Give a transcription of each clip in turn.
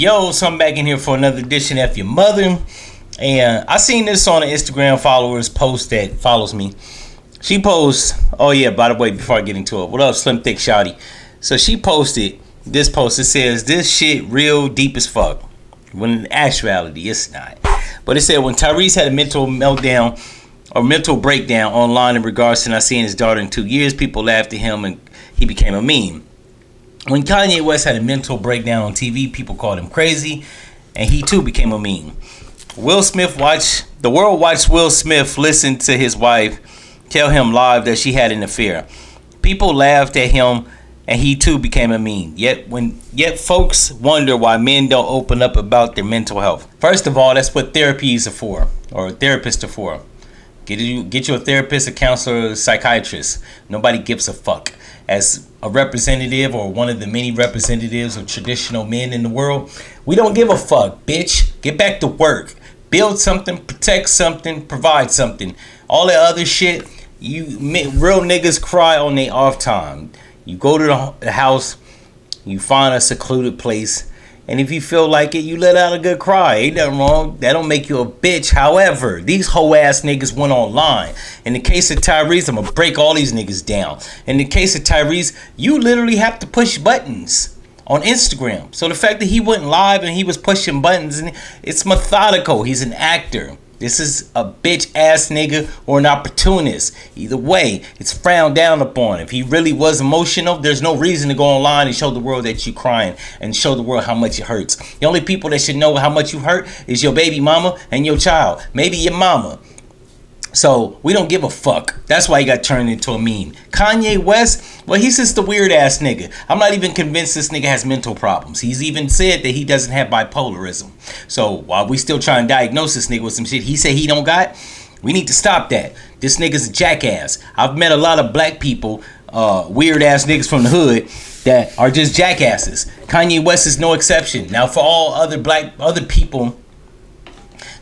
Yo, so I'm back in here for another edition of F-ya-Motha. And I seen this on an Instagram follower's post that follows me. She posts, oh yeah, by the way, before I get into it, what up, Slim Thick Shawty? So she posted this post. It says, this shit real deep as fuck. When in actuality, it's not. But it said, when Tyrese had a mental meltdown or mental breakdown online in regards to not seeing his daughter in 2 years, people laughed at him and he became a meme. When Kanye West had a mental breakdown on TV, people called him crazy, and he too became a meme. The world watched Will Smith listen to his wife tell him live that she had an affair. People laughed at him, and he too became a meme. Yet folks wonder why men don't open up about their mental health. First of all, that's what therapies are for, or therapists are for. Get you a therapist, a counselor, a psychiatrist. Nobody gives a fuck. As a representative or one of the many representatives of traditional men in the world, we don't give a fuck, bitch. Get back to work. Build something, protect something, provide something. All that other shit, real niggas cry on their off time. You go to the house, you find a secluded place, and if you feel like it, you let out a good cry. Ain't nothing wrong. That don't make you a bitch. However, these hoe ass niggas went online. In the case of Tyrese, I'm gonna break all these niggas down. In the case of Tyrese, you literally have to push buttons on Instagram. So the fact that he went live and he was pushing buttons, and it's methodical. He's an actor. This is a bitch ass nigga or an opportunist. Either way, it's frowned down upon. If he really was emotional, there's no reason to go online and show the world that you're crying and show the world how much it hurts. The only people that should know how much you hurt is your baby mama and your child. Maybe your mama. So we don't give a fuck. That's why he got turned into a meme. Kanye West, well, he's just a weird ass nigga. I'm not even convinced this nigga has mental problems. He's even said that he doesn't have bipolarism. So while we still trying to diagnose this nigga with some shit he said he don't got, we need to stop that. This nigga's a jackass. I've met a lot of black people, weird ass niggas from the hood that are just jackasses. Kanye West is no exception. Now for all other people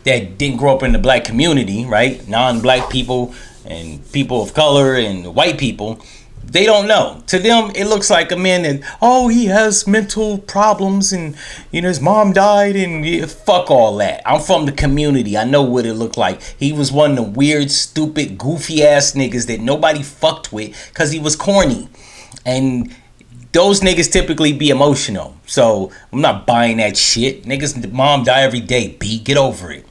that didn't grow up in the black community, right? Non-black people and people of color and white people, they don't know. To them, it looks like a man that, oh, he has mental problems and, his mom died and fuck all that. I'm from the community. I know what it looked like. He was one of the weird, stupid, goofy ass niggas that nobody fucked with because he was corny. And those niggas typically be emotional. So I'm not buying that shit. Niggas' mom die every day, B. Get over it.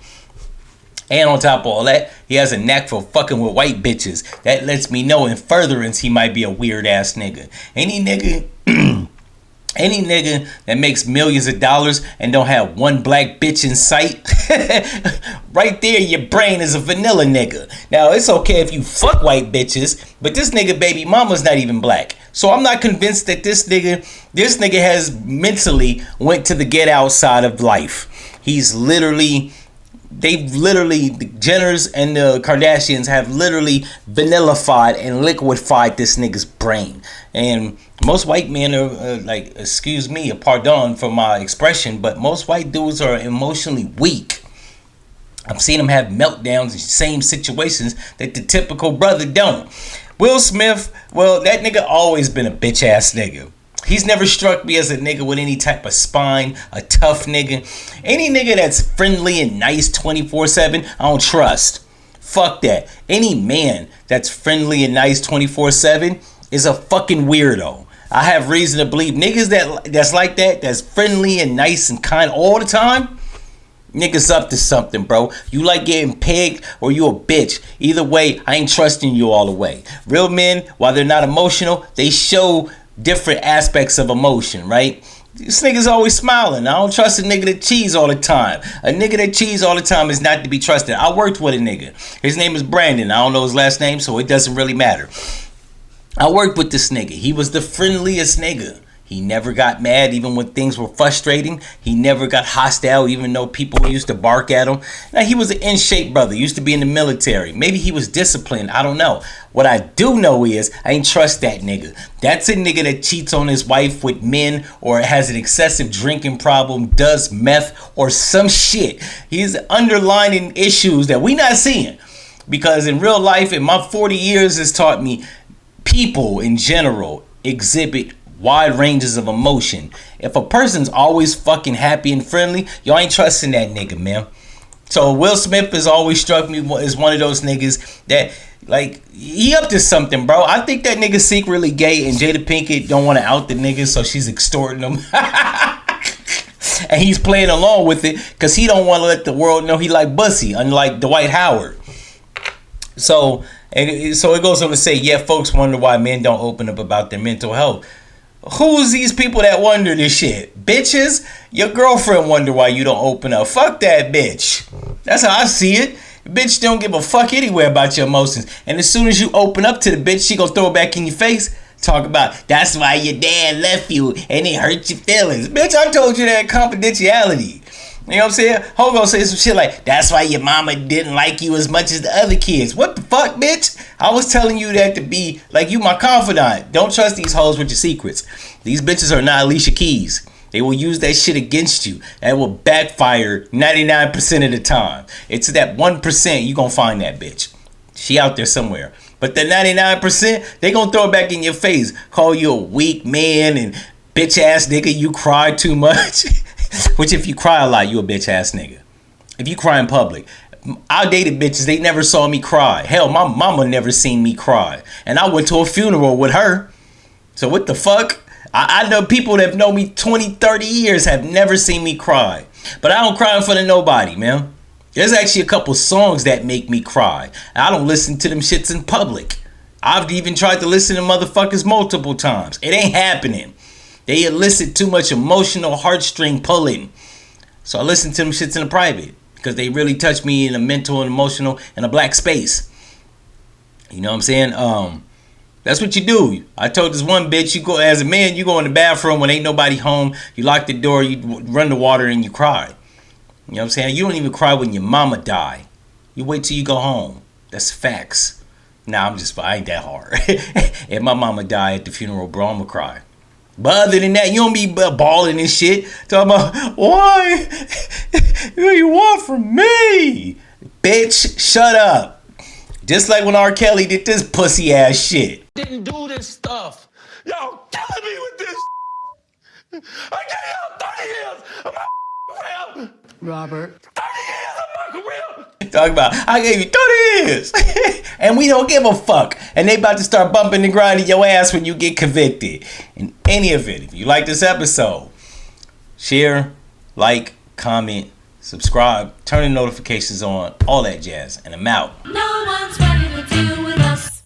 And on top of all that, he has a knack for fucking with white bitches. That lets me know in furtherance he might be a weird ass nigga. Any nigga that makes millions of dollars and don't have one black bitch in sight, right there, your brain is a vanilla nigga. Now, it's okay if you fuck white bitches, but this nigga baby mama's not even black. So I'm not convinced that this nigga has mentally went to the get out side of life. The Jenners and the Kardashians have literally vanillified and liquefied this nigga's brain. And most white men are excuse me, pardon for my expression, but most white dudes are emotionally weak. I've seen them have meltdowns in same situations that the typical brother don't. Will Smith, well, that nigga always been a bitch ass nigga. He's never struck me as a nigga with any type of spine, a tough nigga. Any nigga that's friendly and nice 24/7, I don't trust. Fuck that. Any man that's friendly and nice 24/7 is a fucking weirdo. I have reason to believe niggas that's like that, that's friendly and nice and kind all the time, niggas up to something, bro. You like getting pegged or you a bitch. Either way, I ain't trusting you all the way. Real men, while they're not emotional, they show different aspects of emotion, right? This nigga's always smiling. I don't trust a nigga that cheese all the time. A nigga that cheese all the time is not to be trusted. I worked with a nigga. His name is Brandon. I don't know his last name, so it doesn't really matter. I worked with this nigga. He was the friendliest nigga. He never got mad even when things were frustrating. He never got hostile even though people used to bark at him. Now, he was an in-shape brother. Used to be in the military. Maybe he was disciplined. I don't know. What I do know is I ain't trust that nigga. That's a nigga that cheats on his wife with men or has an excessive drinking problem, does meth or some shit. He's underlining issues that we not seeing. Because in real life, in my 40 years, has taught me people in general exhibit wide ranges of emotion. If a person's always fucking happy and friendly, y'all ain't trusting that nigga, man. So Will Smith has always struck me as one of those niggas that, like, he up to something, bro. I think that nigga secretly gay, and Jada Pinkett don't want to out the nigga, so she's extorting him. And he's playing along with it because he don't want to let the world know he like bussy, unlike Dwight Howard. So it goes on to say, yeah, folks wonder why men don't open up about their mental health. Who's these people that wonder this shit? Bitches? Your girlfriend wonder why you don't open up. Fuck that bitch. That's how I see it. Bitch don't give a fuck anyway about your emotions. And as soon as you open up to the bitch, she gonna throw it back in your face. Talk about, that's why your dad left you and it hurt your feelings. Bitch, I told you that confidentiality. You know what I'm saying? Ho gonna say some shit like, that's why your mama didn't like you as much as the other kids. What the fuck, bitch? I was telling you that to be like you my confidant. Don't trust these hoes with your secrets. These bitches are not Alicia Keys. They will use that shit against you. That will backfire 99% of the time. It's that 1% you gonna find that bitch. She out there somewhere. But the 99%, they gonna throw it back in your face. Call you a weak man and bitch ass nigga, you cry too much. Which if you cry a lot, you a bitch ass nigga. If you cry in public. I dated bitches, they never saw me cry. Hell, my mama never seen me cry. And I went to a funeral with her. So what the fuck? I know people that have known me 20, 30 years have never seen me cry. But I don't cry in front of nobody, man. There's actually a couple songs that make me cry. I don't listen to them shits in public. I've even tried to listen to motherfuckers multiple times. It ain't happening. They elicit too much emotional heartstring pulling. So I listen to them shits in the private because they really touch me in a mental and emotional and a black space. You know what I'm saying? That's what you do. I told this one bitch, you go as a man, you go in the bathroom when ain't nobody home. You lock the door, you run the water, and you cry. You know what I'm saying? You don't even cry when your mama die. You wait till you go home. That's facts. Nah, I ain't that hard. If my mama die at the funeral, bro, I'ma cry. But other than that, you don't be balling and shit. Talking about, why? What do you want from me? Bitch, shut up. Just like when R. Kelly did this pussy ass shit. Didn't do this stuff. Y'all killing me with this. I gave y'all 30 years of my career. Robert. 30 years of my career. Talk about, I gave you 30 years. And we don't give a fuck. And they about to start bumping and grinding your ass when you get convicted. In any event, if you like this episode, share, like, comment, subscribe, turn the notifications on, all that jazz. And I'm out. No one's ready to deal with us.